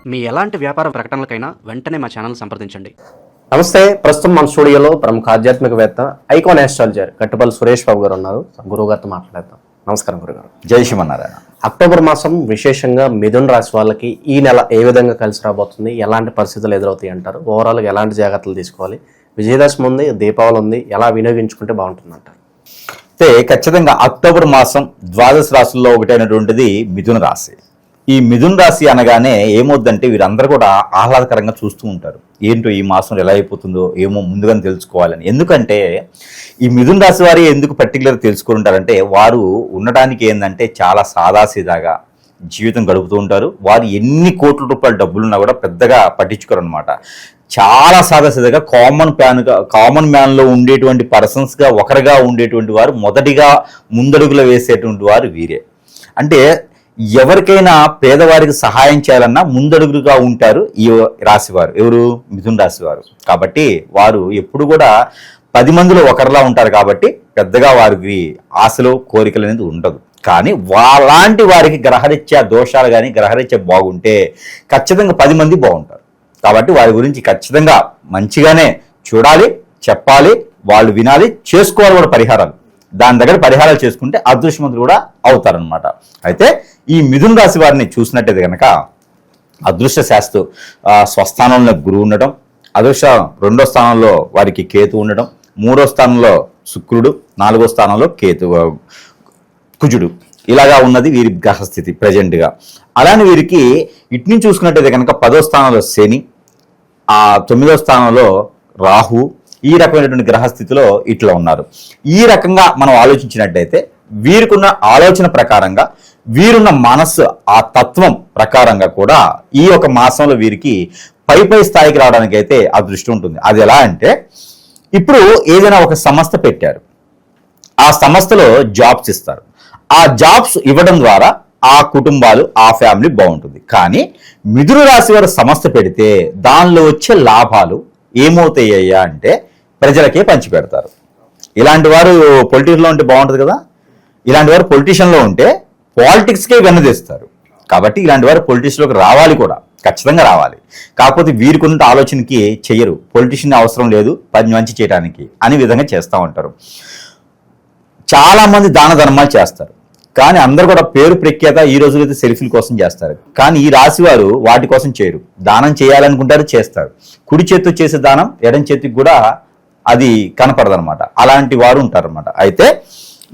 మీ ఎలాంటి వ్యాపార ప్రకటనలకైనా వెంటనే మా ఛానల్ సంప్రదించండి. నమస్తే. ప్రస్తుతం మన స్టూడియోలో ప్రముఖ ఆధ్యాత్మికవేత్త ఐకాన్ ఆస్ట్రాలజర్ కట్టుపల్లి సురేష్ బాబు గారు ఉన్నారు. గురువు గారితో మాట్లాడతాం. నమస్కారం గురుగారు. జై శ్రీమన్నారాయణ. అక్టోబర్ మాసం విశేషంగా మిథున రాశి వాళ్ళకి ఈ నెల ఏ విధంగా కలిసి రాబోతుంది, ఎలాంటి పరిస్థితులు ఎదురవుతాయి అంటారు? ఓవరాల్గా ఎలాంటి జాగ్రత్తలు తీసుకోవాలి? విజయదశమి ఉంది, దీపావళి ఉంది, ఎలా వినియోగించుకుంటే బాగుంటుంది అంటారు? అయితే ఖచ్చితంగా అక్టోబర్ మాసం ద్వాదశ రాశుల్లో ఒకటైనటువంటిది మిథున రాశి. ఈ మిథున రాశి అనగానే ఏమవుద్దంటే వీరందరూ కూడా ఆహ్లాదకరంగా చూస్తూ ఉంటారు. ఏంటో ఈ మాసం ఎలా అయిపోతుందో ఏమో ముందుగానే తెలుసుకోవాలని. ఎందుకంటే ఈ మిథున రాశి వారి ఎందుకు పర్టికులర్గా తెలుసుకుంటారంటే వారు ఉండడానికి ఏంటంటే చాలా సాదాసీదాగా జీవితం గడుపుతూ ఉంటారు. వారు ఎన్ని కోట్ల రూపాయల డబ్బులున్నా కూడా పెద్దగా పట్టించుకోరు అనమాట. చాలా సాదాసీదాగా కామన్ మ్యాన్లో ఉండేటువంటి పర్సన్స్గా ఒకరిగా ఉండేటువంటి వారు మొదటిగా ముందడుగులు వేసేటువంటి వారు వీరే. అంటే ఎవరికైనా పేదవారికి సహాయం చేయాలన్నా ముందడుగులుగా ఉంటారు ఈ రాశివారు. ఎవరు? మిథున రాశివారు. కాబట్టి వారు ఎప్పుడు కూడా 10 మందిలో ఒకరిలా ఉంటారు. కాబట్టి పెద్దగా వారికి ఆశలు కోరికలు అనేది ఉండదు. కానీ అలాంటి వారికి గ్రహరీత్యా దోషాలు కానీ గ్రహరీత్యా బాగుంటే ఖచ్చితంగా 10 మంది బాగుంటారు. కాబట్టి వారి గురించి ఖచ్చితంగా మంచిగానే చూడాలి, చెప్పాలి, వాళ్ళు వినాలి, చేసుకోవాలి కూడా పరిహారాలు. దాని దగ్గర పరిహారాలు చేసుకుంటే అదృష్టవంతులు కూడా అవుతారనమాట. అయితే ఈ మిథున రాశి వారిని చూసినట్టయితే కనుక అదృష్ట శాస్త్రం స్వస్థానంలో గురువు ఉండడం, అదృష్ట 2వ స్థానంలో వారికి కేతు ఉండడం, 3వ స్థానంలో శుక్రుడు, 4వ స్థానంలో కుజుడు, ఇలాగా ఉన్నది వీరి గ్రహస్థితి ప్రజెంట్గా. అలానే వీరికి ఇటు నుంచి చూసుకున్నట్టయితే కనుక 10వ స్థానంలో శని, 9వ స్థానంలో రాహు, ఈ రకమైనటువంటి గ్రహస్థితిలో ఇట్లా ఉన్నారు. ఈ రకంగా మనం ఆలోచించినట్టయితే వీరికున్న ఆలోచన ప్రకారంగా వీరున్న మనస్సు ఆ తత్వం ప్రకారంగా కూడా ఈ ఒక మాసంలో వీరికి పై స్థాయికి రావడానికి అయితే అదృష్టం ఉంటుంది. అది ఎలా అంటే ఇప్పుడు ఏదైనా ఒక సంస్థ పెట్టారు, ఆ సంస్థలో జాబ్స్ ఇస్తారు. ఆ జాబ్స్ ఇవ్వడం ద్వారా ఆ కుటుంబాలు ఆ ఫ్యామిలీ బాగుంటుంది. కానీ మిథున రాశి వారు సంస్థ పెడితే దానిలో వచ్చే లాభాలు ఏమవుతాయ్యా అంటే ప్రజలకే పంచిపెడతారు. ఇలాంటి వారు పొలిటిక్స్లో ఉంటే బాగుంటుంది కదా. ఇలాంటి వారు పొలిటీషియన్లో ఉంటే పాలిటిక్స్కే వెన్నదీస్తారు. కాబట్టి ఇలాంటి వారు పొలిటిక్స్లోకి రావాలి కూడా, ఖచ్చితంగా రావాలి. కాకపోతే వీరికి ఉన్న ఆలోచనకి చెయ్యరు. పొలిటీషియన్ అవసరం లేదు పని మంచి చేయడానికి అనే విధంగా చేస్తూ ఉంటారు. చాలామంది దాన ధర్మాలు చేస్తారు. కానీ అందరూ కూడా పేరు ప్రఖ్యాత ఈ రోజులైతే సెల్ఫీల కోసం చేస్తారు. కానీ ఈ రాశి వారు వాటి కోసం చేయరు. దానం చేయాలనుకుంటారు, చేస్తారు. కుడి చేతితో చేసే దానం ఎడం చేతికి కూడా అది కనపడదనమాట. అలాంటి వారు ఉంటారనమాట. అయితే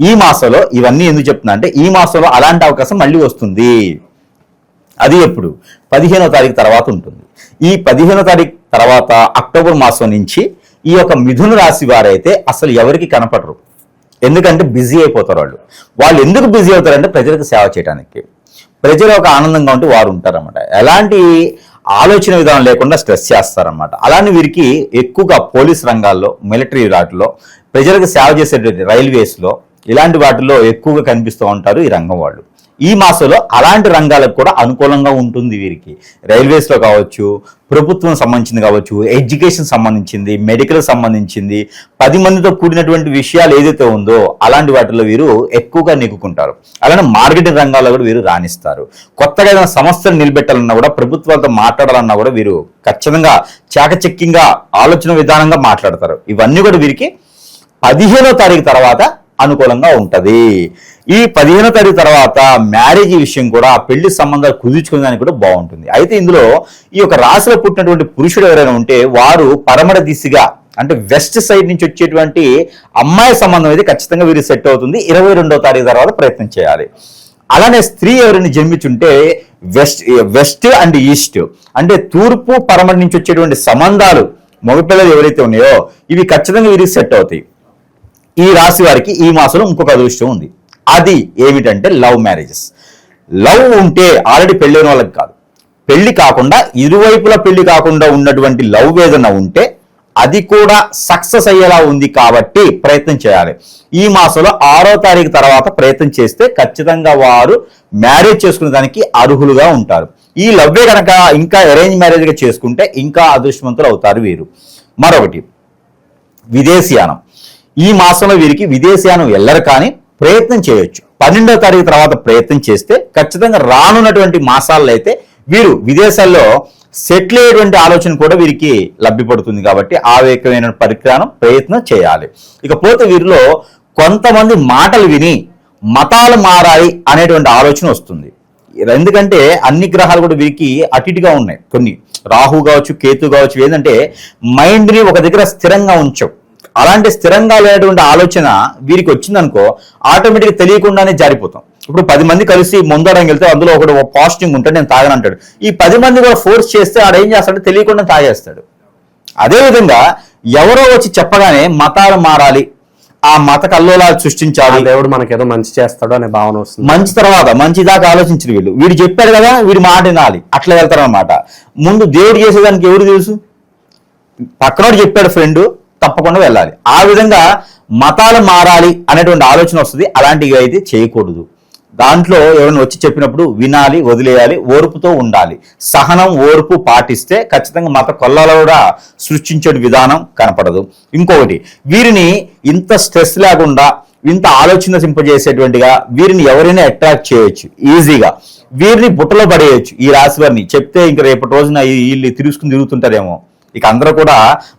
ఈ మాసంలో ఇవన్నీ ఎందుకు చెప్తున్నా అంటే ఈ మాసంలో అలాంటి అవకాశం మళ్ళీ వస్తుంది. అది ఎప్పుడు? 15వ తారీఖు తర్వాత ఉంటుంది. ఈ 15వ తారీఖు తర్వాత అక్టోబర్ మాసం నుంచి ఈ యొక్క మిథున రాశి వారైతే అసలు ఎవరికి కనపడరు. ఎందుకంటే బిజీ అయిపోతారు వాళ్ళు ఎందుకు బిజీ అవుతారంటే ప్రజలకు సేవ చేయడానికి. ప్రజలు ఒక ఆనందంగా ఉంటే వారు ఉంటారన్నమాట. ఎలాంటి ఆలోచన విధానం లేకుండా స్ట్రెస్ చేస్తారన్నమాట. అలానే వీరికి ఎక్కువగా పోలీస్ రంగాల్లో, మిలిటరీ వాటిలో, ప్రజలకు సేవ చేసేటువంటి రైల్వేస్లో, ఇలాంటి వాటిల్లో ఎక్కువగా కనిపిస్తూ ఉంటారు ఈ రంగం వాళ్ళు. ఈ మాసంలో అలాంటి రంగాలకు కూడా అనుకూలంగా ఉంటుంది వీరికి. రైల్వేస్లో కావచ్చు, ప్రభుత్వం సంబంధించింది కావచ్చు, ఎడ్యుకేషన్ సంబంధించింది, మెడికల్ సంబంధించింది, 10 మందితో కూడినటువంటి విషయాలు ఏదైతే ఉందో అలాంటి వాటిలో వీరు ఎక్కువగా నెగ్గుకుంటారు. అలానే మార్కెటింగ్ రంగాల్లో కూడా వీరు రాణిస్తారు. కొత్తగా ఏదైనా సంస్థలు నిలబెట్టాలన్నా కూడా, ప్రభుత్వాలతో మాట్లాడాలన్నా కూడా వీరు ఖచ్చితంగా చాకచక్యంగా ఆలోచన విధానంగా మాట్లాడతారు. ఇవన్నీ కూడా వీరికి 15వ తారీఖు తర్వాత అనుకూలంగా ఉంటది. ఈ 15వ తారీఖు తర్వాత మ్యారేజ్ విషయం కూడా, పెళ్లి సంబంధాలు కుదుర్చుకునేదానికి కూడా బాగుంటుంది. అయితే ఇందులో ఈ యొక్క రాశిలో పుట్టినటువంటి పురుషుడు ఎవరైనా ఉంటే వారు పరమర దిశగా అంటే వెస్ట్ సైడ్ నుంచి వచ్చేటువంటి అమ్మాయి సంబంధం అయితే ఖచ్చితంగా వీరు సెట్ అవుతుంది. 22వ తారీఖు తర్వాత ప్రయత్నం చేయాలి. అలానే స్త్రీ ఎవరైనా జన్మించుంటే వెస్ట్ అండ్ ఈస్ట్ అంటే తూర్పు పరమర నుంచి వచ్చేటువంటి సంబంధాలు మగపిల్లలు ఎవరైతే ఉన్నాయో ఇవి ఖచ్చితంగా వీరికి సెట్ అవుతాయి. ఈ రాశి వారికి ఈ మాసంలో ఇంకొక అదృష్టం ఉంది. అది ఏమిటంటే లవ్ మ్యారేజెస్. లవ్ ఉంటే ఆల్రెడీ పెళ్ళైన వాళ్ళకి కాదు, పెళ్లి కాకుండా ఇరువైపులా పెళ్లి కాకుండా ఉన్నటువంటి లవ్ ఏదైనా ఉంటే అది కూడా సక్సెస్ అయ్యేలా ఉంది. కాబట్టి ప్రయత్నం చేయాలి. ఈ మాసంలో 6వ తారీఖు తర్వాత ప్రయత్నం చేస్తే ఖచ్చితంగా వారు మ్యారేజ్ చేసుకునే దానికి అర్హులుగా ఉంటారు. ఈ లవ్వే కనుక ఇంకా అరేంజ్ మ్యారేజ్గా చేసుకుంటే ఇంకా అదృష్టవంతులు అవుతారు వీరు. మరొకటి విదేశీయానం. ఈ మాసంలో వీరికి విదేశీయానం వెళ్ళరు, కానీ ప్రయత్నం చేయొచ్చు. 12వ తారీఖు తర్వాత ప్రయత్నం చేస్తే ఖచ్చితంగా రానున్నటువంటి మాసాల్లో అయితే వీరు విదేశాల్లో సెటిల్ అయ్యేటువంటి ఆలోచన కూడా వీరికి లభ్యపడుతుంది కాబట్టి ఆ వేగమైన ప్రయత్నం చేయాలి. ఇకపోతే వీరిలో కొంతమంది మాటలు విని మతాలు మారాయి అనేటువంటి ఆలోచన వస్తుంది. ఎందుకంటే అన్ని గ్రహాలు కూడా వీరికి అటు ఇటుగా ఉన్నాయి. కొన్ని రాహు కావచ్చు, కేతు కావచ్చు, ఏంటంటే మైండ్ని ఒక దగ్గర స్థిరంగా ఉంచవు. అలాంటి స్థిరంగా లేనటువంటి ఆలోచన వీరికి వచ్చిందనుకో ఆటోమేటిక్గా తెలియకుండానే జారిపోతాం. ఇప్పుడు 10 మంది కలిసి ముందడానికి వెళ్తే అందులో ఒకడు పాజిటివ్ ఉంటాడు, నేను తాగనంటాడు. ఈ 10 మంది కూడా ఫోర్స్ చేస్తే ఆడ ఏం చేస్తాడు, తెలియకుండా తాగేస్తాడు. అదేవిధంగా ఎవరో వచ్చి చెప్పగానే మతాలు మారాలి, ఆ మత కల్లోలాలు సృష్టించాలి, దేవుడు మనకేదో మంచి చేస్తాడు అనే భావన వస్తుంది. మంచి తర్వాత మంచి దాకా ఆలోచించిన వీడు చెప్పాడు కదా, వీడి మాట వినాలి, అట్లా వెళ్తారు అనమాట. ముందు దేవుడు చేసేదానికి ఎవరు తెలుసు, పక్కనోడు చెప్పాడు ఫ్రెండ్, తప్పకుండా వెళ్ళాలి. ఆ విధంగా మతాలు మారాలి అనేటువంటి ఆలోచన వస్తుంది. అలాంటివి అయితే చేయకూడదు. దాంట్లో ఎవరైనా వచ్చి చెప్పినప్పుడు వినాలి, వదిలేయాలి, ఓర్పుతో ఉండాలి. సహనం, ఓర్పు పాటిస్తే ఖచ్చితంగా మత కొల్లాలు కూడా సృష్టించే విధానం కనపడదు. ఇంకొకటి, వీరిని ఇంత స్ట్రెస్ లేకుండా ఇంత ఆలోచింపజేసేటువంటిగా వీరిని ఎవరైనా అట్రాక్ట్ చేయొచ్చు ఈజీగా. వీరిని బుట్టలో పడేయచ్చు. ఈ రాశి వారిని చెప్తే ఇంక రేపటి రోజున వీళ్ళు తిరుగుతుంటారేమో. ఇక అందరూ కూడా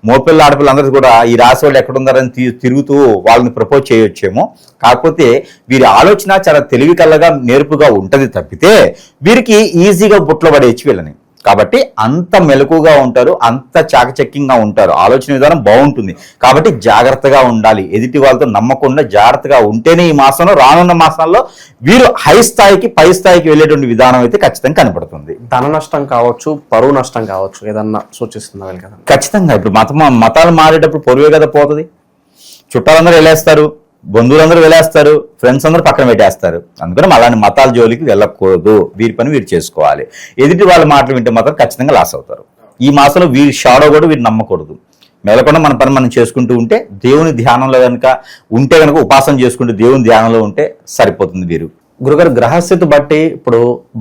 మోపిల్ల ఆడపిల్ల అందరూ కూడా ఈ రాశి వాళ్ళు ఎక్కడున్నారని తిరుగుతూ వాళ్ళని ప్రపోజ్ చేయొచ్చేమో. కాకపోతే వీరి ఆలోచన చాలా తెలివి కల్లగా నేర్పుగా ఉంటది తప్పితే వీరికి ఈజీగా బుట్టలో పడేయచ్చు వీళ్ళని. కాబట్టి అంత మెలకుగా ఉంటారు, అంత చాకచక్యంగా ఉంటారు, ఆలోచన విధానం బాగుంటుంది. కాబట్టి జాగ్రత్తగా ఉండాలి. ఎదుటి వాళ్ళతో నమ్మకుండా జాగ్రత్తగా ఉంటేనే ఈ మాసంలో, రానున్న మాసాల్లో వీరు హై స్థాయికి పై స్థాయికి వెళ్ళేటువంటి విధానం అయితే ఖచ్చితంగా కనపడుతుంది. ధన నష్టం కావచ్చు, పరువు నష్టం కావచ్చు, ఏదన్నా సూచిస్తున్నారు కదా. ఖచ్చితంగా ఇప్పుడు మతాలు మారేటప్పుడు పొరువే కదా పోతుంది. చుట్టాలందరూ వెళ్ళేస్తారు, బంధువులందరూ వెళ్ళేస్తారు, ఫ్రెండ్స్ అందరూ పక్కన పెట్టేస్తారు. అందుకని అలాంటి మతాల జోలికి వెళ్ళకూడదు. వీరి పని వీరు చేసుకోవాలి. ఎదుటి వాళ్ళ మాటలు వింటే మాత్రం ఖచ్చితంగా లాస్ అవుతారు. ఈ మాసంలో వీరి షాడో కూడా వీరు నమ్మకూడదు. మేలకుండా మన పని మనం చేసుకుంటూ ఉంటే, దేవుని ధ్యానంలో కనుక ఉంటే, కనుక ఉపాసన చేసుకుంటూ దేవుని ధ్యానంలో ఉంటే సరిపోతుంది. వీరు గురుగారు గ్రహస్థితి బట్టి ఇప్పుడు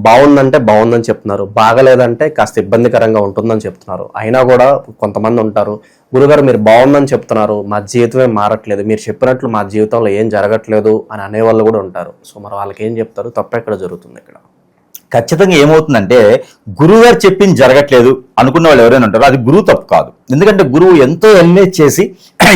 బాగుందంటే బాగుందని చెప్తున్నారు, బాగలేదంటే కాస్త ఇబ్బందికరంగా ఉంటుందని చెప్తున్నారు. అయినా కూడా కొంతమంది ఉంటారు, గురుగారు మీరు బాగుందని చెప్తున్నారు, మా జీవితమే మారట్లేదు, మీరు చెప్పినట్లు మా జీవితంలో ఏం జరగట్లేదు అని అనేవాళ్ళు కూడా ఉంటారు. సో మరి వాళ్ళకి ఏం చెప్తారు, తప్ప ఎక్కడ జరుగుతుంది ఇక్కడ? ఖచ్చితంగా ఏమవుతుందంటే, గురువు గారు చెప్పింది జరగట్లేదు అనుకున్న వాళ్ళు ఎవరైనా ఉంటారో అది గురువు తప్పు కాదు. ఎందుకంటే గురువు ఎంతో ఎన్నేజ్ చేసి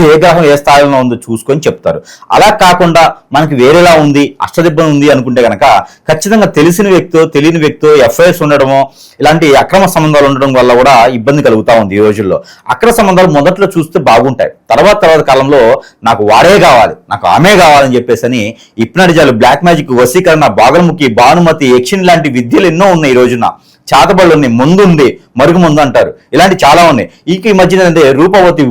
ఏ గ్రహం ఏ స్థాయిలో ఉందో చూసుకొని చెప్తారు. అలా కాకుండా మనకి వేరేలా ఉంది, అష్టదిబ్బం ఉంది అనుకుంటే కనుక ఖచ్చితంగా తెలిసిన వ్యక్తితో తెలియని వ్యక్తితో ఎఫ్ఐఆర్స్ ఉండడమో, ఇలాంటి అక్రమ సంబంధాలు ఉండడం వల్ల కూడా ఇబ్బంది కలుగుతూ ఉంది. ఈ రోజుల్లో అక్రమ సంబంధాలు మొదట్లో చూస్తే బాగుంటాయి, తర్వాత కాలంలో నాకు వాడే కావాలి, నాకు ఆమె కావాలని చెప్పేసి అని ఇప్నడిజాలు, బ్లాక్ మ్యాజిక్, వశీకరణ, బాగలముఖి, భానుమతి, యక్షిని లాంటి విద్యలు ఎన్నో ఉన్నాయి. ఈ రోజున చాతబళ్ళు ఉన్నాయి, ముందు ఉంది, మరుగు ముందు అంటారు, ఇలాంటి చాలా ఉన్నాయి. ఈ మధ్యన అంటే రూపవతి,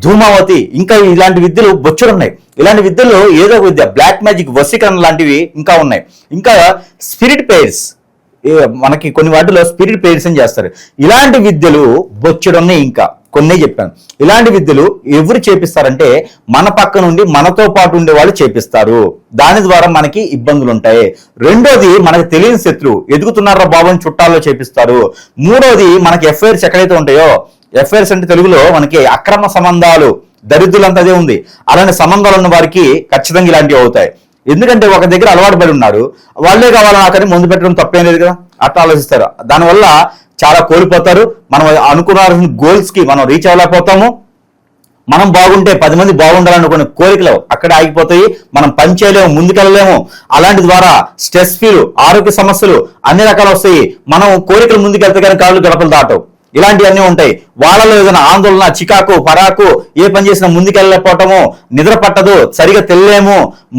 ధూమావతి, ఇంకా ఇలాంటి విద్యలు బొచ్చుడున్నాయి. ఇలాంటి విద్యల్లో ఏదో ఒక విద్య, బ్లాక్ మ్యాజిక్, వశీకరణ లాంటివి ఇంకా ఉన్నాయి. ఇంకా స్పిరిట్ పేర్స్, మనకి కొన్ని వాటిలో స్పిరిట్ పేర్స్ అని చేస్తారు. ఇలాంటి విద్యలు బొచ్చుడున్నాయి. ఇంకా కొన్నే చెప్పాను. ఇలాంటి విద్యలు ఎవరు చేపిస్తారంటే మన పక్క నుండి మనతో పాటు ఉండే వాళ్ళు చేపిస్తారు. దాని ద్వారా మనకి ఇబ్బందులు ఉంటాయి. రెండోది, మనకు తెలియని శత్రువు ఎదుగుతున్నారా బాబు అని చుట్టాల్లో చేపిస్తారు. మూడోది, మనకి ఎఫ్ఐఆర్స్ ఎక్కడైతే ఉంటాయో, ఎఫ్ఐఆర్స్ అంటే తెలుగులో మనకి అక్రమ సంబంధాలు, దరిద్రులంతా అదే ఉంది. అలాంటి సంబంధాలు ఉన్న వారికి ఖచ్చితంగా ఇలాంటివి అవుతాయి. ఎందుకంటే ఒక దగ్గర అలవాటు పడి ఉన్నారు, వాళ్ళే కావాలని నాకని ముందు పెట్టడం తప్పేం లేదు కదా, అట్లా ఆలోచిస్తారు. దానివల్ల చాలా కోల్పోతారు. మనం అనుకున్న గోల్స్ కి మనం రీచ్ అవ్వలేకపోతాము. మనం బాగుంటే 10 మంది బాగుండాలనుకునే కోరికలు అక్కడే ఆగిపోతాయి. మనం పని చేయలేము, ముందుకెళ్ళలేము. అలాంటి ద్వారా స్ట్రెస్ ఫీల్, ఆరోగ్య సమస్యలు అన్ని రకాలు వస్తాయి. మనం కోరికలు ముందుకెళ్తే కానీ కాళ్ళు గడపలు దాటవు. ఇలాంటివన్నీ ఉంటాయి. వాళ్ళలో ఏదైనా ఆందోళన, చికాకు, పరాకు, ఏ పని చేసినా ముందుకెళ్ళకపోవటము, నిద్ర పట్టదు, సరిగా తెలియలేము,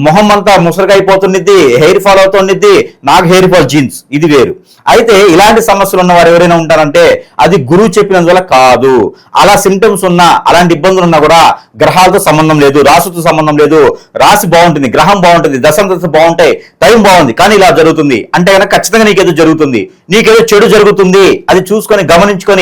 మొహం అంతా ముసరుగా అయిపోతుండిద్ది, హెయిర్ ఫాల్ అవుతుండిద్ది. నాకు హెయిర్ ఫాల్ జీన్స్, ఇది వేరు. అయితే ఇలాంటి సమస్యలు ఉన్న వారు ఎవరైనా ఉంటారంటే అది గురువు చెప్పినందువల్ల కాదు. అలా సింటమ్స్ ఉన్నా, అలాంటి ఇబ్బందులు ఉన్నా కూడా గ్రహాలతో సంబంధం లేదు, రాశితో సంబంధం లేదు. రాశి బాగుంటుంది, గ్రహం బాగుంటుంది, దశ బాగుంటాయి, టైం బాగుంది, కానీ ఇలా జరుగుతుంది అంటే కనుక ఖచ్చితంగా నీకేదో జరుగుతుంది, నీకేదో చెడు జరుగుతుంది. అది చూసుకొని గమనించుకొని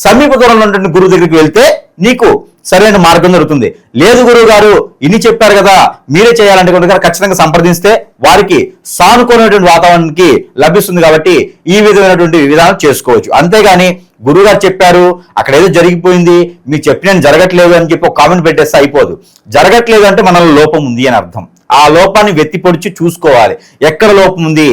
సమీప దూరంలో ఉన్నటువంటి గురువు దగ్గరికి వెళ్తే నీకు సరైన మార్గం దొరుకుతుంది. లేదు గురువు గారు ఇన్ని చెప్పారు కదా, మీరే చేయాలంటే కనుక ఖచ్చితంగా సంప్రదిస్తే వారికి సానుకూలమైనటువంటి వాతావరణానికి లభిస్తుంది. కాబట్టి ఈ విధమైనటువంటి విధానం చేసుకోవచ్చు. అంతేగాని గురువు గారు చెప్పారు, అక్కడ ఏదో జరిగిపోయింది, మీకు చెప్పిన జరగట్లేదు అని చెప్పి ఒక కామెంట్ పెట్టేస్తే అయిపోదు. జరగట్లేదు అంటే మనలో లోపం ఉంది అని అర్థం. ఆ లోపాన్ని వెత్తి పొడిచి చూసుకోవాలి, ఎక్కడ లోపం ఉంది.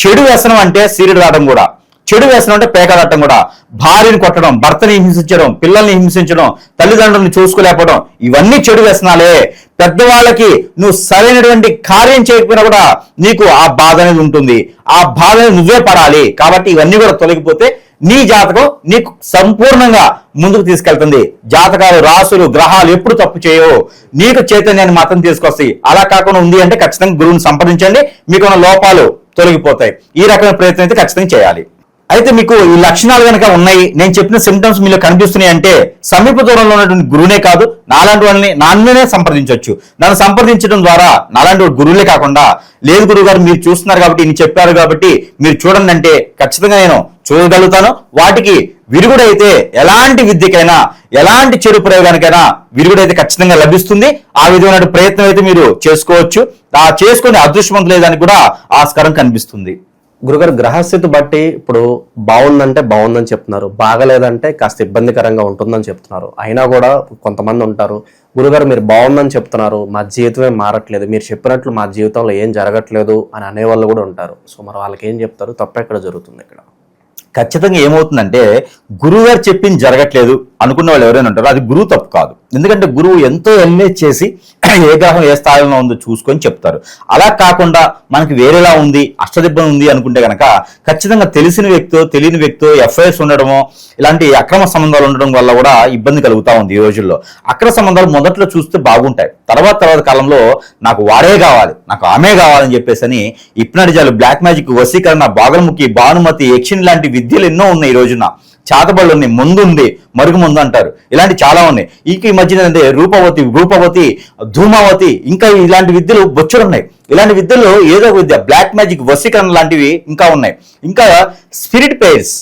చెడు వ్యసనం అంటే సీరియడ్ రావడం కూడా, చెడు వ్యసనం అంటే పేకాడటం కూడా, భార్యని కొట్టడం, భర్తని హింసించడం, పిల్లల్ని హింసించడం, తల్లిదండ్రులను చూసుకోలేకపోవడం, ఇవన్నీ చెడు వ్యసనాలే. పెద్దవాళ్ళకి నువ్వు సరైనటువంటి కార్యం చేయకపోయినా కూడా నీకు ఆ బాధ అనేది ఉంటుంది. ఆ బాధని నువ్వే పడాలి. కాబట్టి ఇవన్నీ కూడా తొలగిపోతే నీ జాతకం నీకు సంపూర్ణంగా ముందుకు తీసుకెళ్తుంది. జాతకాలు, రాసులు, గ్రహాలు ఎప్పుడు తప్పు చేయవు, నీకు చైతన్యాన్ని మాత్రం తీసుకొస్తాయి. అలా కాకుండా ఉంది అంటే ఖచ్చితంగా గురువుని సంప్రదించండి, మీకున్న లోపాలు తొలగిపోతాయి. ఈ రకమైన ప్రయత్నం అయితే ఖచ్చితంగా చేయాలి. అయితే మీకు ఈ లక్షణాలు కనుక ఉన్నాయి, నేను చెప్పిన సిమ్టమ్స్ మీలో కనిపిస్తున్నాయి అంటే సమీప దూరంలో ఉన్నటువంటి గురువునే కాదు, నాలాంటి వాళ్ళని నన్నునే సంప్రదించవచ్చు. నన్ను సంప్రదించడం ద్వారా నాలాంటి గురువులే కాకుండా, లేదు గురువు గారు మీరు చూస్తున్నారు కాబట్టి ఇన్ని చెప్పారు కాబట్టి మీరు చూడండి అంటే ఖచ్చితంగా నేను చూడగలుగుతాను. వాటికి విరుగుడైతే ఎలాంటి విద్యకైనా, ఎలాంటి చెడు ప్రయోగానికైనా విరుగుడైతే ఖచ్చితంగా లభిస్తుంది. ఆ విధమైన ప్రయత్నం అయితే మీరు చేసుకోవచ్చు. ఆ చేసుకునే అదృష్టవంతులు లేదని కూడా ఆస్కారం కనిపిస్తుంది. గురుగారు, గ్రహస్థితి బట్టి ఇప్పుడు బాగుందంటే బాగుందని చెప్తున్నారు, బాగలేదంటే కాస్త ఇబ్బందికరంగా ఉంటుందని చెప్తున్నారు. అయినా కూడా కొంతమంది ఉంటారు, గురుగారు మీరు బాగుందని చెప్తున్నారు, మా జీవితమే మారట్లేదు, మీరు చెప్పినట్లు మా జీవితంలో ఏం జరగట్లేదు అని అనేవాళ్ళు కూడా ఉంటారు. సో మరి వాళ్ళకి ఏం చెప్తారు? తప్ప ఎక్కడ జరుగుతుంది? ఇక్కడ ఖచ్చితంగా ఏమవుతుందంటే, గురువు గారు చెప్పింది జరగట్లేదు అనుకున్న వాళ్ళు ఎవరైనా ఉంటారో అది గురువు తప్పు కాదు. ఎందుకంటే గురువు ఎంతో ఎల్ఏజ్ చేసి ఏ గ్రహం ఏ స్థాయిలో ఉందో చూసుకొని చెప్తారు. అలా కాకుండా మనకి వేరేలా ఉంది, అష్టదిబ్బం ఉంది అనుకుంటే కనుక ఖచ్చితంగా తెలిసిన వ్యక్తో తెలియని వ్యక్తో ఎఫ్ఐఆర్స్ ఉండడమో, ఇలాంటి అక్రమ సంబంధాలు ఉండడం వల్ల కూడా ఇబ్బంది కలుగుతూ ఉంది. ఈ రోజుల్లో అక్రమ సంబంధాలు మొదట్లో చూస్తే బాగుంటాయి, తర్వాత కాలంలో నాకు వాడే కావాలి, నాకు ఆమె కావాలని చెప్పేసి అని ఇప్నడిజాలు, బ్లాక్ మ్యాజిక్, వశీకరణ, బాగలముఖి, భానుమతి, యక్షిని లాంటి విద్యలు ఎన్నో ఉన్నాయి. ఈ రోజున చాతబళ్ళు ఉన్నాయి, ముందు ఉంది, మరుగు ముందు అంటారు, ఇలాంటి చాలా ఉన్నాయి. ఈ మధ్యన అంటే రూపవతి, ధూమావతి, ఇంకా ఇలాంటి విద్యలు బొచ్చుడున్నాయి. ఇలాంటి విద్యలు ఏదో ఒక విద్య, బ్లాక్ మ్యాజిక్, వశీకరణ లాంటివి ఇంకా ఉన్నాయి. ఇంకా స్పిరిట్ పేర్స్,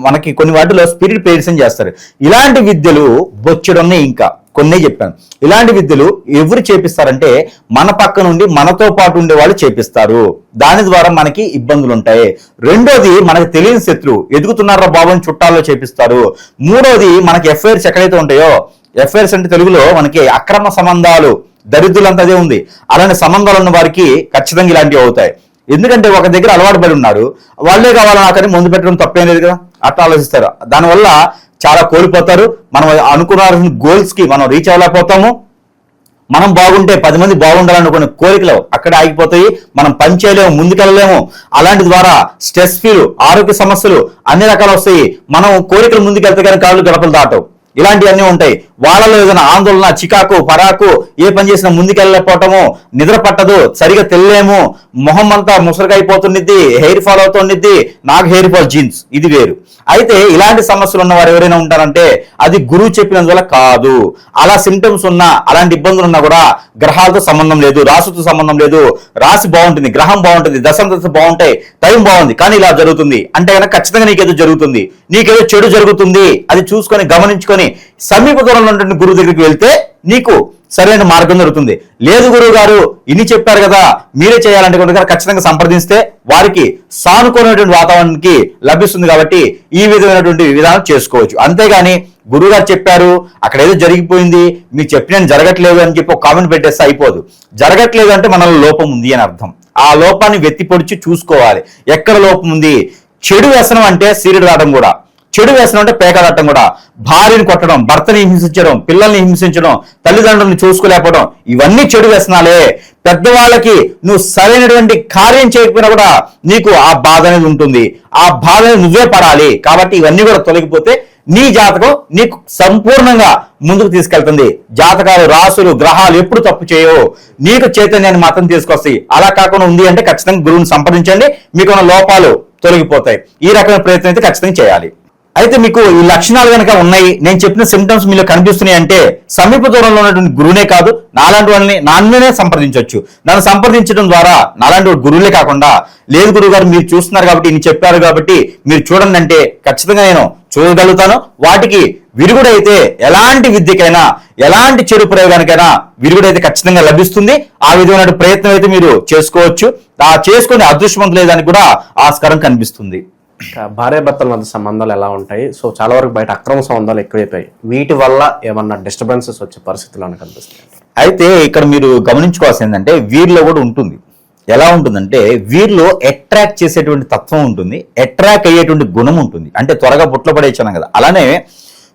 మనకి కొన్ని వాటిలో స్పిరిట్ పేర్స్ అని చేస్తారు. ఇలాంటి విద్యలు బొచ్చుడున్నాయి. ఇంకా కొన్ని చెప్పాను. ఇలాంటి విద్యలు ఎవరు చేపిస్తారంటే మన పక్క నుండి మనతో పాటు ఉండే వాళ్ళు చేపిస్తారు. దాని ద్వారా మనకి ఇబ్బందులు ఉంటాయి. రెండోది, మనకు తెలియని శత్రువు ఎదుగుతున్నారా బాబు అని చుట్టాల్లో చేపిస్తారు. మూడోది, మనకి ఎఫ్ఐఆర్స్ ఎక్కడైతే ఉంటాయో, ఎఫ్ఐఆర్స్ అంటే తెలుగులో మనకి అక్రమ సంబంధాలు, దరిద్రులంతా అదే ఉంది. అలాంటి సంబంధాలు ఉన్న వారికి ఖచ్చితంగా ఇలాంటివి అవుతాయి. ఎందుకంటే ఒక దగ్గర అలవాటు పడి ఉన్నారు, వాళ్ళే కావాలని నాకని ముందు పెట్టడం తప్పేం లేదు కదా, అట్లా ఆలోచిస్తారు. దానివల్ల చాలా కోల్పోతారు. మనం అనుకున్న గోల్స్ కి మనం రీచ్ అవ్వలేకపోతాము. మనం బాగుంటే 10 మంది బాగుండాలనుకునే కోరికలు అక్కడే ఆగిపోతాయి. మనం పని చేయలేము, ముందుకెళ్ళలేము. అలాంటి ద్వారా స్ట్రెస్ ఫీల్, ఆరోగ్య సమస్యలు అన్ని రకాలు వస్తాయి. మనం కోరికలు ముందుకెళ్తే కానీ కాళ్ళు గడపలు దాటవు. ఇలాంటివన్నీ ఉంటాయి. వాళ్ళలో ఏదైనా ఆందోళన, చికాకు, పరాకు, ఏ పని చేసినా ముందుకెళ్ళలేకపోవటము, నిద్ర పట్టదు, సరిగా తెలియలేము, మొహం అంతా ముసరగైపోతుండిద్ది, హెయిర్ ఫాల్ అవుతుండిద్ది. నాకు హెయిర్ ఫాల్ జీన్స్, ఇది వేరు. అయితే ఇలాంటి సమస్యలు ఉన్న వారు ఎవరైనా ఉంటారంటే అది గురువు చెప్పినందువల్ల కాదు. అలా సిమ్టమ్స్ ఉన్నా, అలాంటి ఇబ్బందులు ఉన్నా కూడా గ్రహాలతో సంబంధం లేదు, రాసుతో సంబంధం లేదు. రాశి బాగుంటుంది, గ్రహం బాగుంటుంది, దశ బాగుంటాయి, టైం బాగుంది, కానీ ఇలా జరుగుతుంది అంటే కనుక ఖచ్చితంగా నీకేదో జరుగుతుంది, నీకేదో చెడు జరుగుతుంది. అది చూసుకొని గమనించుకొని సమీప దూరంలో ఉన్నటువంటి గురువు దగ్గరికి వెళ్తే నీకు సరైన మార్గం దొరుకుతుంది. లేదు గురువు గారు ఇన్ని చెప్పారు కదా, మీరే చేయాలంటే కనుక ఖచ్చితంగా సంప్రదిస్తే వారికి సానుకూలమైనటువంటి వాతావరణానికి లభిస్తుంది. కాబట్టి ఈ విధమైనటువంటి విధానం చేసుకోవచ్చు. అంతేగాని గురువు గారు చెప్పారు, అక్కడ ఏదో జరిగిపోయింది, మీరు చెప్పిన జరగట్లేదు అని చెప్పి ఒక కామెంట్ పెట్టేస్తే అయిపోదు. జరగట్లేదు అంటే మనలో లోపం ఉంది అని అర్థం. ఆ లోపాన్ని వెత్తి పొడిచి చూసుకోవాలి, ఎక్కడ లోపం ఉంది. చెడు వ్యసనం అంటే సీరియడ్ రావడం కూడా, చెడు వ్యసనం అంటే పేకాడటం కూడా, భార్యని కొట్టడం, భర్తని హింసించడం, పిల్లల్ని హింసించడం, తల్లిదండ్రులను చూసుకోలేకపోవడం, ఇవన్నీ చెడు వ్యసనాలే. పెద్దవాళ్ళకి నువ్వు సరైనటువంటి కార్యం చేయకపోయినా కూడా నీకు ఆ బాధ అనేది ఉంటుంది. ఆ బాధని నువ్వే పడాలి. కాబట్టి ఇవన్నీ కూడా తొలగిపోతే నీ జాతకం నీకు సంపూర్ణంగా ముందుకు తీసుకెళ్తుంది. జాతకాలు, రాసులు, గ్రహాలు ఎప్పుడు తప్పు చేయవు, నీకు చైతన్యాన్ని మాత్రం తీసుకొస్తాయి. అలా కాకుండా ఉంది అంటే ఖచ్చితంగా గురువుని సంప్రదించండి, మీకున్న లోపాలు తొలగిపోతాయి. ఈ రకమైన ప్రయత్నం అయితే ఖచ్చితంగా చేయాలి. అయితే మీకు ఈ లక్షణాలు కనుక ఉన్నాయి, నేను చెప్పిన సిమ్టమ్స్ మీలో కనిపిస్తున్నాయి అంటే సమీప దూరంలో ఉన్నటువంటి గురువునే కాదు, నాలాంటి వాళ్ళని నన్నునే సంప్రదించవచ్చు. నన్ను సంప్రదించడం ద్వారా నాలాంటి గురువులే కాకుండా, లేదు గురువు గారు మీరు చూస్తున్నారు కాబట్టి ఇన్ని చెప్పారు కాబట్టి మీరు చూడండి అంటే ఖచ్చితంగా నేను చూడగలుగుతాను. వాటికి విరుగుడైతే ఎలాంటి విద్యకైనా, ఎలాంటి చెడు ప్రయోగానికైనా విరుగుడైతే ఖచ్చితంగా లభిస్తుంది. ఆ విధమైన ప్రయత్నం అయితే మీరు చేసుకోవచ్చు. ఆ చేసుకునే అదృష్టవంతులు లేదని కూడా ఆస్కారం కనిపిస్తుంది. భార్యాభర్తల మధ్య సంబంధాలు ఎలా ఉంటాయి? సో చాలా వరకు బయట అక్రమ సంబంధాలు ఎక్కువైపోయాయి. వీటి వల్ల ఏమన్నా డిస్టర్బెన్సెస్ వచ్చే పరిస్థితులు కనిపిస్తాయి? అయితే ఇక్కడ మీరు గమనించుకోవాల్సింది ఏంటంటే వీరిలో కూడా ఉంటుంది. ఎలా ఉంటుందంటే వీరిలో అట్రాక్ట్ చేసేటువంటి తత్వం ఉంటుంది, అట్రాక్ట్ అయ్యేటువంటి గుణం ఉంటుంది. అంటే త్వరగా బుట్లో పడేచ్చాను కదా, అలానే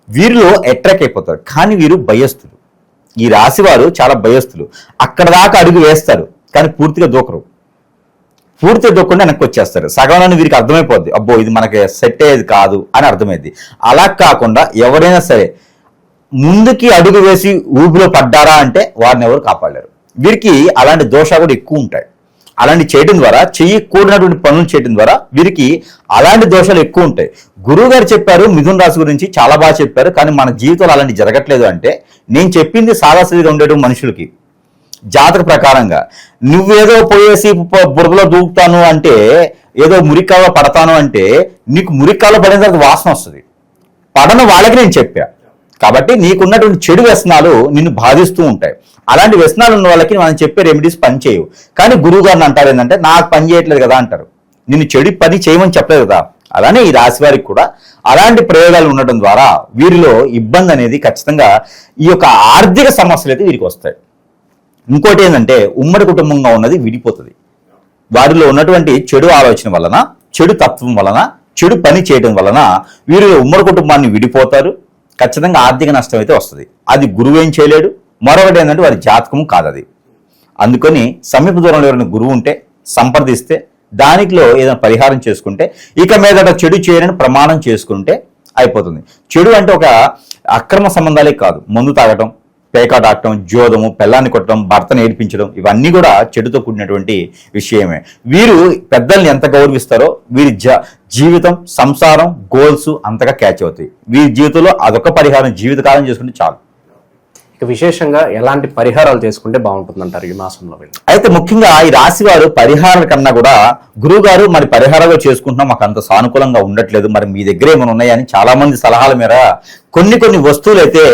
వీరిలో అట్రాక్ట్ అయిపోతారు. కానీ వీరు భయస్థులు. ఈ రాశి వారు చాలా భయస్థులు. అక్కడ దాకా అడుగు వేస్తారు కానీ పూర్తిగా దూకరు. పూర్తిగా దూకకుండా వెనక్కి వచ్చేస్తారు. సగంలోనే వీరికి అర్థమైపోద్ది, అబ్బో ఇది మనకి సెట్ అయ్యేది కాదు అని అర్థమైంది. అలా కాకుండా ఎవరైనా సరే ముందుకి అడుగు వేసి ఊపిలో పడ్డారా అంటే వారిని ఎవరు కాపాడలేరు. వీరికి అలాంటి దోషాలు కూడా ఎక్కువ ఉంటాయి. అలాంటి చేయడం ద్వారా, చేయకూడనటువంటి పనులు చేయడం ద్వారా వీరికి అలాంటి దోషాలు ఎక్కువ ఉంటాయి. గురువు గారు చెప్పారు మిథున రాశి గురించి, చాలా బాగా చెప్పారు. కానీ మన జీవితంలో అలాంటి జరగట్లేదు అంటే నేను చెప్పింది సాదాసీగా ఉండేటు మనుషులకి జాతక ప్రకారంగా. నువ్వేదో పోయేసి బురదలో దూకుతాను అంటే, ఏదో మురికాలో పడతాను అంటే నీకు మురికాలో పడిన తర్వాత వాసన వస్తుంది. పడన వాళ్ళకి నేను చెప్పా. కాబట్టి నీకున్నటువంటి చెడు వ్యసనాలు నిన్ను బాధిస్తూ ఉంటాయి. అలాంటి వ్యసనాలు ఉన్న వాళ్ళకి మనం చెప్పే రెమెడీస్ పని చేయవు. కానీ గురువు గారిని అంటారు ఏంటంటే నాకు పని చేయట్లేదు కదా అంటారు. నిన్ను చెడు పని చేయమని చెప్పలేదు కదా. అలానే ఈ రాశి వారికి కూడా అలాంటి ప్రయోగాలు ఉండటం ద్వారా వీరిలో ఇబ్బంది అనేది ఖచ్చితంగా, ఈ యొక్క ఆర్థిక సమస్యలు అయితే వీరికి వస్తాయి. ఇంకోటి ఏంటంటే ఉమ్మడి కుటుంబంగా ఉన్నది విడిపోతుంది. వారిలో ఉన్నటువంటి చెడు ఆలోచన వలన, చెడు తత్వం వలన, చెడు పని చేయడం వలన వీరు ఉమ్మడి కుటుంబాన్ని విడిపోతారు. ఖచ్చితంగా ఆర్థిక నష్టం అయితే వస్తుంది. అది గురువు ఏం చేయలేడు. మరొకటి ఏంటంటే వారి జాతకము కాదు అది. అందుకని సమీప దూరంలో ఎవరైనా గురువు ఉంటే సంప్రదిస్తే, దానిలో ఏదైనా పరిహారం చేసుకుంటే, ఇక మీదట చెడు చేయని ప్రమాణం చేసుకుంటే అయిపోతుంది. చెడు అంటే ఒక అక్రమ సంబంధాలే కాదు, మందు తాగటం, పేకాట ఆడటం, జోదము, పెళ్ళాన్ని కొట్టడం, భర్తను ఏడిపించడం, ఇవన్నీ కూడా చెడుతో కూడినటువంటి విషయమే. వీరు పెద్దల్ని ఎంత గౌరవిస్తారో వీరి జీవితం, సంసారం, గోల్స్ అంతగా క్యాచ్ అవుతాయి. వీరి జీవితంలో అదొక పరిహారం జీవితకాలం చేసుకుంటే చాలు. ఇక విశేషంగా ఎలాంటి పరిహారాలు చేసుకుంటే బాగుంటుందంటారు ఈ మాసంలో? అయితే ముఖ్యంగా ఈ రాశి వారు పరిహారాల కన్నా కూడా, గురువు గారు మరి పరిహారాలు చేసుకుంటున్నాం మాకు అంత సానుకూలంగా ఉండట్లేదు, మరి మీ దగ్గర ఏమైనా ఉన్నాయని చాలా మంది సలహాల మేర కొన్ని వస్తువులు అయితే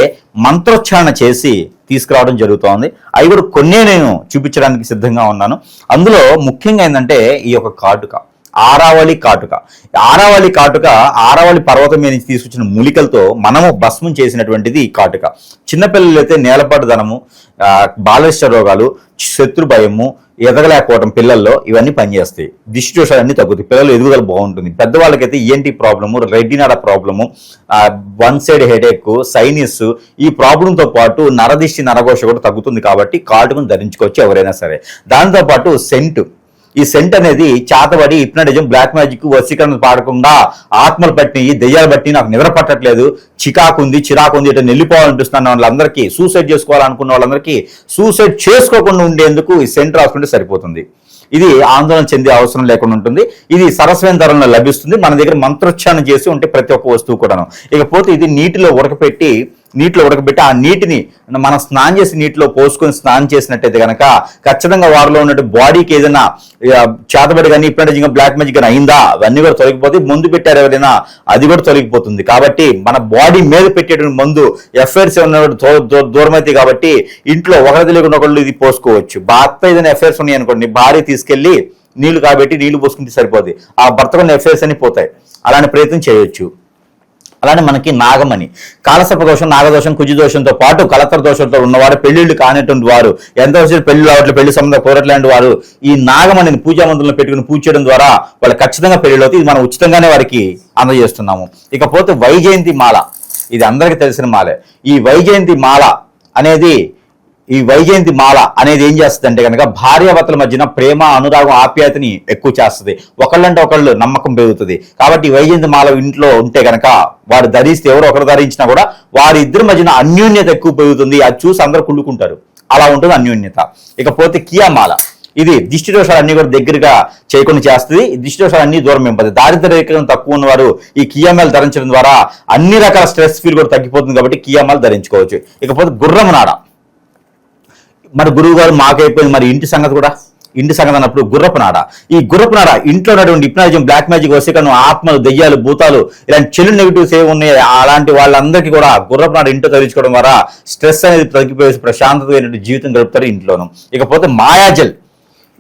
మంత్రోచ్చారణ చేసి తీసుకురావడం జరుగుతోంది. అవి కూడా కొన్నే నేను చూపించడానికి సిద్ధంగా ఉన్నాను. అందులో ముఖ్యంగా ఏంటంటే ఈ యొక్క కాటుక, ఆరావళి కాటుక. ఆరావళి పర్వతం మీద నుంచి తీసుకొచ్చిన మూలికలతో మనము భస్మం చేసినటువంటిది ఈ కాటుక. చిన్నపిల్లలు అయితే నేలపాటుదనము, బాలవిష్ట రోగాలు, శత్రు భయము, ఎదగలేకపోవడం పిల్లల్లో ఇవన్నీ పనిచేస్తాయి. దిష్టి దోషాలన్నీ తగ్గుతాయి. పిల్లలు ఎదుగుదల బాగుంటుంది. పెద్దవాళ్ళకైతే ఈఎన్టీ ప్రాబ్లము, రెడ్డినాడ problem, one side headache, sinus, ఈ ప్రాబ్లంతో పాటు నరదిష్టి, నరఘోష కూడా తగ్గుతుంది. కాబట్టి కాటుకను ధరించుకోవచ్చు ఎవరైనా సరే. దాంతోపాటు సెంటు, ఈ సెంట్ అనేది చేతబడి, హిప్నటిజం, బ్లాక్ మ్యాజిక్, వశీకరణ పాడకుండా ఆత్మలు పట్టినవి, దెయ్యాలు బట్టి నాకు నిద్ర పట్టట్లేదు, చిరాకుంది ఇట్లా వెళ్ళిపోవాలనిపిస్తున్న వాళ్ళందరికీ, సూసైడ్ చేసుకోవాలనుకున్న వాళ్ళందరికీ సూసైడ్ చేసుకోకుండా ఉండేందుకు ఈ సెంట్ రాసుకుంటే సరిపోతుంది. ఇది ఆందోళన చెందే అవసరం లేకుండా ఉంటుంది. ఇది సరస్వైన ధరలో లభిస్తుంది. మన దగ్గర మంత్రోచ్చారణ చేసి ఉంటే ప్రతి ఒక్క వస్తువు కూడాను. ఇకపోతే ఇది నీటిలో ఉడకబెట్టి ఆ నీటిని మనం స్నానం చేసి నీటిలో పోసుకొని స్నానం చేసినట్టయితే కనుక ఖచ్చితంగా వారిలో ఉన్నట్టు బాడీకి ఏదైనా చేతబడి కానీ, ఇప్పుడు బ్లాక్ మ్యాజిక్ కానీ అయిందా అవన్నీ కూడా తొలగిపోతే, మందు పెట్టారు ఎవరైనా అది కూడా తొలగిపోతుంది. కాబట్టి మన బాడీ మీద పెట్టేటువంటి మందు ఎఫ్ఐఆర్స్ దూరం అవుతాయి. కాబట్టి ఇంట్లో ఒకరి తెలియకుండా ఒకళ్ళు ఇది పోసుకోవచ్చు. భర్త ఏదైనా ఎఫ్ఐఆర్స్ ఉన్నాయి అనుకోండి, భార్య తీసుకెళ్లి నీళ్లు కాబట్టి నీళ్లు పోసుకుంటే సరిపోతుంది. ఆ భర్తకున్న ఎఫ్ఐఆర్స్ అని పోతాయి. అలాంటి ప్రయత్నం చేయొచ్చు. అలానే మనకి నాగమణి, కాలసర్ప దోషం, నాగదోషం, కుజి దోషంతో పాటు కలతర దోషంతో ఉన్నవారు, పెళ్లిళ్ళు కానిటువంటి వారు, ఎంతో పెళ్లి అవట్లు, పెళ్లి సంబంధం కోరట్లాంటి వారు ఈ నాగమణిని పూజా మందులను పెట్టుకుని పూజ చేయడం ద్వారా వాళ్ళు ఖచ్చితంగా పెళ్లిళ్ళు అవుతాయి. ఇది మనం ఉచితంగానే వారికి అందజేస్తున్నాము. ఇకపోతే వైజయంతి మాల, ఇది అందరికీ తెలిసిన మాలే. ఈ వైజయంతి మాల అనేది ఏం చేస్తుంది అంటే కనుక భార్యాభర్తల మధ్యన ప్రేమ, అనురాగం, ఆప్యాయతని ఎక్కువ చేస్తుంది. ఒకళ్ళంటే ఒకళ్ళు నమ్మకం పెరుగుతుంది. కాబట్టి వైజయంతి మాల ఇంట్లో ఉంటే కనుక వారు ధరిస్తే, ఎవరు ఒకరు ధరించినా కూడా వారి ఇద్దరి మధ్యన అన్యోన్యత ఎక్కువ పెరుగుతుంది. అది చూసి అందరూ కుళ్ళుకుంటారు. అలా ఉంటుంది అన్యోన్యత. ఇకపోతే కియామాల, ఇది దిష్టి దోషాలన్నీ కూడా దగ్గరగా చేయకుండా చేస్తుంది. దిష్టి దోషాలన్నీ దూరం పెంపుతుంది. దారిద్ర్య రేఖలు తక్కువ ఉన్నవారు ఈ కియామాల ధరించడం ద్వారా అన్ని రకాల స్ట్రెస్ ఫీల్ కూడా తగ్గిపోతుంది. కాబట్టి కియామాల ధరించుకోవచ్చు. ఇకపోతే గుర్రం నాడ, మరి గురువు గారు మాకైపోయింది, మరి ఇంటి సంగతి అన్నప్పుడు గుర్రపు నాడ. ఈ గుర్రపు నాడ ఇంట్లో ఉన్నటువంటి హిప్నటిజం, బ్లాక్ మ్యాజిక్, వశీకరణం, ఆత్మలు, దెయ్యాలు, భూతాలు, ఇలాంటి చెడు నెగిటివ్స్ ఏ ఉన్నాయి అలాంటి వాళ్ళందరికీ కూడా గుర్రపు నాడ ఇంట్లో ధరించుకోవడం ద్వారా స్ట్రెస్ అనేది తగ్గిపోయి ప్రశాంతమైనటువంటి జీవితం గడుపుతారు ఇంట్లోనూ. ఇకపోతే మాయాజల్,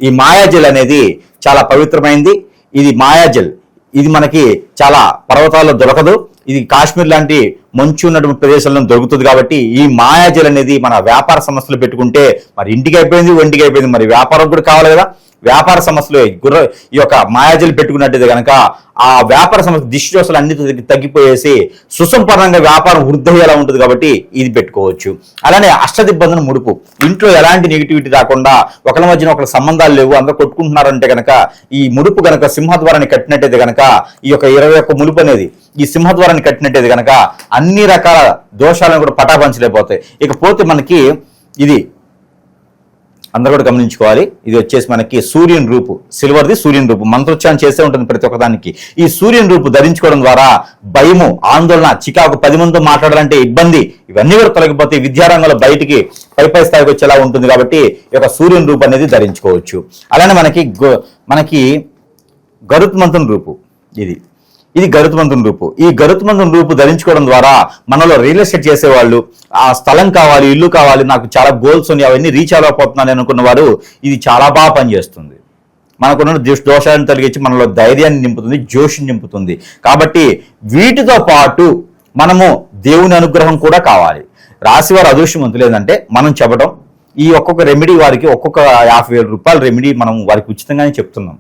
ఈ మాయాజల్ అనేది చాలా పవిత్రమైంది. ఇది మాయాజల్, ఇది మనకి చాలా పర్వతాల్లో దొరకదు. ఇది కాశ్మీర్ లాంటి మంచు ఉన్నటువంటి ప్రదేశాల్లో దొరుకుతుంది కాబట్టి ఈ మాయాజల్ అనేది మన వ్యాపార సంస్థలు పెట్టుకుంటే మరి ఇంటికి అయిపోయింది, ఒంటికి అయిపోయింది, మరి వ్యాపారం కూడా కావాలి కదా. వ్యాపార సంస్థలు ఈ యొక్క మాయాజలు పెట్టుకున్నట్టయితే కనుక ఆ వ్యాపార సంస్థ దిష్టి దోషాలు అన్ని తగ్గిపోయేసి సుసంపన్నంగా వ్యాపారం వృద్ధి అయ్యేలా ఉంటుంది కాబట్టి ఇది పెట్టుకోవచ్చు. అలానే అష్టదిబ్బందుల ముడుపు, ఇంట్లో ఎలాంటి నెగిటివిటీ రాకుండా ఒకళ్ళ మధ్యన ఒకళ్ళ సంబంధాలు లేవు, అందరూ కొట్టుకుంటున్నారంటే కనుక ఈ ముడుపు కనుక సింహద్వారాన్ని కట్టినట్టయితే కనుక ఈ యొక్క 21 ముడుపు అనేది ఈ సింహద్వారాన్ని కట్టినట్టయితే కనుక అన్ని రకాల దోషాలను కూడా పటాపంచలేకపోతాయి. ఇకపోతే మనకి ఇది అందరూ కూడా గమనించుకోవాలి, ఇది వచ్చేసి మనకి సూర్యుని రూపు, సిల్వర్ది సూర్యుని రూపు, మంత్రోచ్చారణ చేస్తూ ఉంటుంది ప్రతి ఒక్కదానికి. ఈ సూర్యుని రూపు ధరించుకోవడం ద్వారా భయము, ఆందోళన, చికాకు, 10 మందితో మాట్లాడాలంటే ఇబ్బంది, ఇవన్నీ కూడా తొలగిపోతాయి. విద్యారంగంలో బయటికి పై స్థాయికి వచ్చేలా ఉంటుంది కాబట్టి ఈ యొక్క సూర్యుని రూపు అనేది ధరించుకోవచ్చు. అలానే మనకి గరుత్మంతుని రూపు, ఇది గరుత్మంతుని రూపు. ఈ గరుత్మంతుని రూపు ధరించుకోవడం ద్వారా మనలో రియల్ ఎస్టేట్ చేసేవాళ్ళు, ఆ స్థలం కావాలి, ఇల్లు కావాలి, నాకు చాలా గోల్స్ ఉన్నాయి, అవన్నీ రీచ్ అవ్వకపోతున్నాను అనుకున్న వారు ఇది చాలా బాగా పనిచేస్తుంది. మనకున్న దోషాలను తొలగించి మనలో ధైర్యాన్ని నింపుతుంది, జోషిని నింపుతుంది. కాబట్టి వీటితో పాటు మనము దేవుని అనుగ్రహం కూడా కావాలి. రాశివారు అదృష్టవంతులు ఏంటంటే మనం చెప్పడం, ఈ ఒక్కొక్క రెమెడీ వారికి ఒక్కొక్క 50,000 రూపాయల రెమెడీ మనం వారికి ఉచితంగానే చెప్తున్నాం.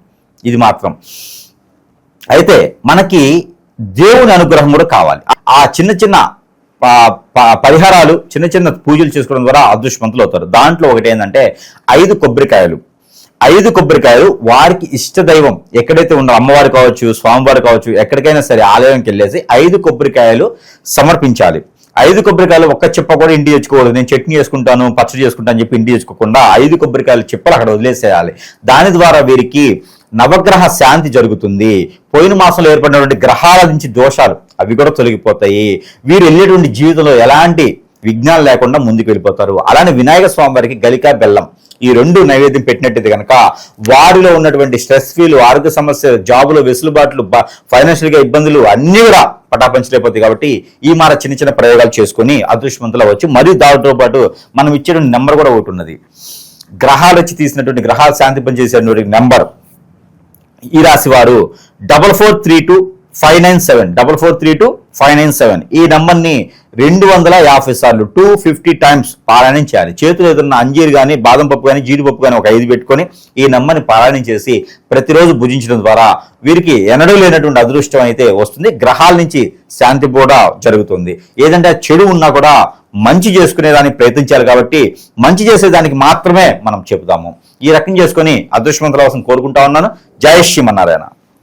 ఇది మాత్రం అయితే మనకి దేవుని అనుగ్రహం కూడా కావాలి. ఆ చిన్న చిన్న పరిహారాలు, చిన్న చిన్న పూజలు చేసుకోవడం ద్వారా అదృష్టవంతులు అవుతారు. దాంట్లో ఒకటి ఏంటంటే 5 కొబ్బరికాయలు వారికి ఇష్ట దైవం ఎక్కడైతే ఉన్నారో, అమ్మవారు కావచ్చు, స్వామివారు కావచ్చు, ఎక్కడికైనా సరే ఆలయంకి వెళ్ళేసి 5 కొబ్బరికాయలు సమర్పించాలి. 5 కొబ్బరికాయలు ఒక్క చెప్ప కూడా ఇంటి తెచ్చుకోవద్దు. నేను చట్నీ చేసుకుంటాను, పచ్చడి చేసుకుంటాను అని చెప్పి ఇంటి తెచ్చుకోకుండా 5 కొబ్బరికాయలు చెప్పలు అక్కడ వదిలేసేయాలి. దాని ద్వారా వీరికి నవగ్రహ శాంతి జరుగుతుంది. పోయిన మాసంలో ఏర్పడినటువంటి గ్రహాల నుంచి దోషాలు అవి కూడా తొలగిపోతాయి. వీరు వెళ్ళేటువంటి జీవితంలో ఎలాంటి విఘ్నాలు లేకుండా ముందుకు వెళ్ళిపోతారు. అలానే వినాయక స్వామి వారికి గలికా బెల్లం ఈ 2 నైవేద్యం పెట్టినట్టయితే కనుక వారిలో ఉన్నటువంటి స్ట్రెస్ ఫీల్, ఆరోగ్య సమస్యలు, జాబులో వెసులుబాట్లు, ఫైనాన్షియల్ గా ఇబ్బందులు అన్ని కూడా పటాపంచలేకపోతాయి. కాబట్టి ఈ మార చిన్న చిన్న ప్రయోగాలు చేసుకుని అదృష్టవంతులు అవ్వచ్చు. మరియు దాంతో పాటు మనం ఇచ్చేటువంటి నెంబర్ కూడా ఒకటి ఉన్నది. గ్రహాలు వచ్చి తీసినటువంటి గ్రహాలు శాంతి పనిచేసేటువంటి నెంబర్ ఈ రాశి వారు 4432-597 ఈ నంబర్ని 250 సార్లు 250 టైమ్స్ పారాయణం చేయాలి. చేతులు ఏదన్నా అంజీరు కానీ, బాదం పప్పు కానీ, జీడిపప్పు కానీ ఒక 5 పెట్టుకొని ఈ నంబర్ని పారాయణం చేసి ప్రతిరోజు భుజించడం ద్వారా వీరికి ఎన్నడూ లేనటువంటి అదృష్టం అయితే వస్తుంది. గ్రహాల నుంచి శాంతి కూడా జరుగుతుంది. ఏదంటే చెడు ఉన్నా కూడా మంచి చేసుకునేదానికి ప్రయత్నించాలి కాబట్టి మంచి చేసేదానికి మాత్రమే మనం చెబుతాము. ఈ రకం చేసుకొని అదృష్టవంతుల కోసం కోరుకుంటా ఉన్నాను. జై శ్రీమన్నారాయణ.